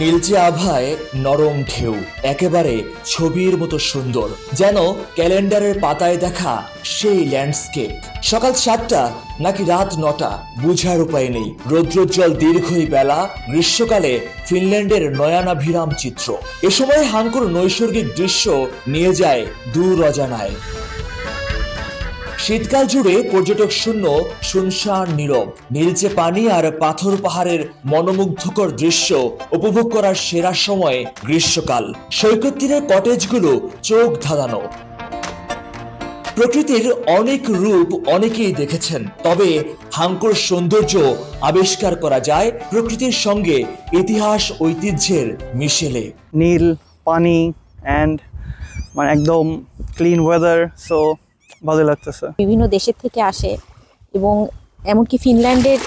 নীলচে আভায় নরম ঢেউ একেবারে ছবির মতো সুন্দর, যেন ক্যালেন্ডারের পাতায় দেখা সেই ল্যান্ডস্কেপ। সকাল 7টা নাকি রাত 9টা বুঝার উপায় নেই। রৌদ্রোজ্জ্বল দীর্ঘই বেলা, গ্রীষ্মকালে ফিনল্যান্ডের নয়নাভিরাম চিত্র। এ সময় হাঙ্কুর নৈসর্গিক দৃশ্য নিয়ে যায় দূর অজানায়। শীতকাল জুড়ে পর্যটক শূন্য, শুনশান নীরব। নীলচে পানি আর পাথর পাহাড়ের মনোমুগ্ধকর দৃশ্য উপভোগ করার সেরা সময় গ্রীষ্মকাল। সৈকত তীরের কটেজগুলো চোখ ধাঁধানো। প্রকৃতির অনেক রূপ অনেকেই দেখেছেন, তবে হাঙ্কুর সৌন্দর্য আবিষ্কার করা যায় প্রকৃতির সঙ্গে ইতিহাস ঐতিহ্যের মিশেলে। নীল পানি অ্যান্ড মানে একদম ক্লিন ওয়েদার, সো ভালো লাগতেছে। বিভিন্ন দেশের থেকে আসে এবং এমনকি ফিনল্যান্ডের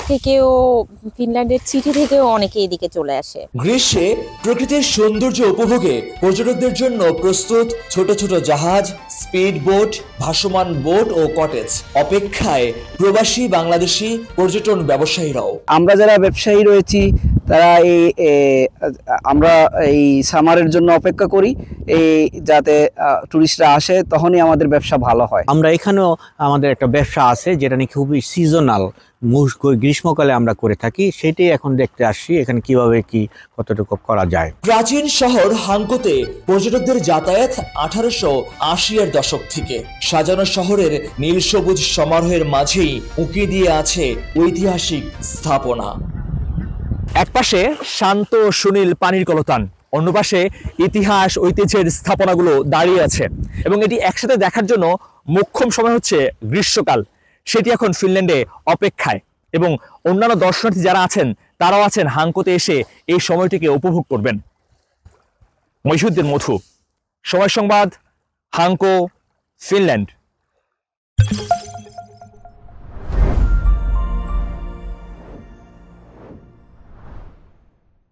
সিটি থেকেও অনেকে এদিকে চলে আসে। গ্রীষ্মে প্রকৃতির সৌন্দর্য উপভোগে পর্যটকদের জন্য প্রস্তুত ছোট ছোট জাহাজ, স্পিড বোট, ভাসমান বোট ও কটেজ। অপেক্ষায় প্রবাসী বাংলাদেশি পর্যটন ব্যবসায়ীরাও। আমরা যারা ব্যবসায়ী রয়েছি তারা আমরা এই সামারের জন্য অপেক্ষা করি, যাতে টুরিস্টরা আসে, তখনই আমাদের ব্যবসা ভালো হয়। আমরা এখানেও আমাদের একটা ব্যবসা আছে যেটা নাকি খুবই সিজনাল, গ্রীষ্মকালে আমরা করে থাকি, সেটাই এখন দেখতে আসছি এখানে কিভাবে কি কতটুকু করা যায়। প্রাচীন শহর হাঙ্কোতে পর্যটকদের যাতায়াত 1880-এর দশক থেকে। সাজানো শহরের নীল সবুজ সমারোহের মাঝেই উঁকি দিয়ে আছে ঐতিহাসিক স্থাপনা। একপাশে শান্ত সুনীল পানির কলতান, অন্য পাশে ইতিহাস ঐতিহ্যের স্থাপনাগুলো দাঁড়িয়ে আছে, এবং এটি একসাথে দেখার জন্য মোক্ষম সময় হচ্ছে গ্রীষ্মকাল। সেটি এখন ফিনল্যান্ডে অপেক্ষায়, এবং অন্যান্য দর্শনার্থী যারা আছেন তারাও আছেন হাঙ্কোতে এসে এই সময়টিকে উপভোগ করবেন। মহিষুদ্দিন মধু, সময় সংবাদ, হাঙ্কো, ফিনল্যান্ড।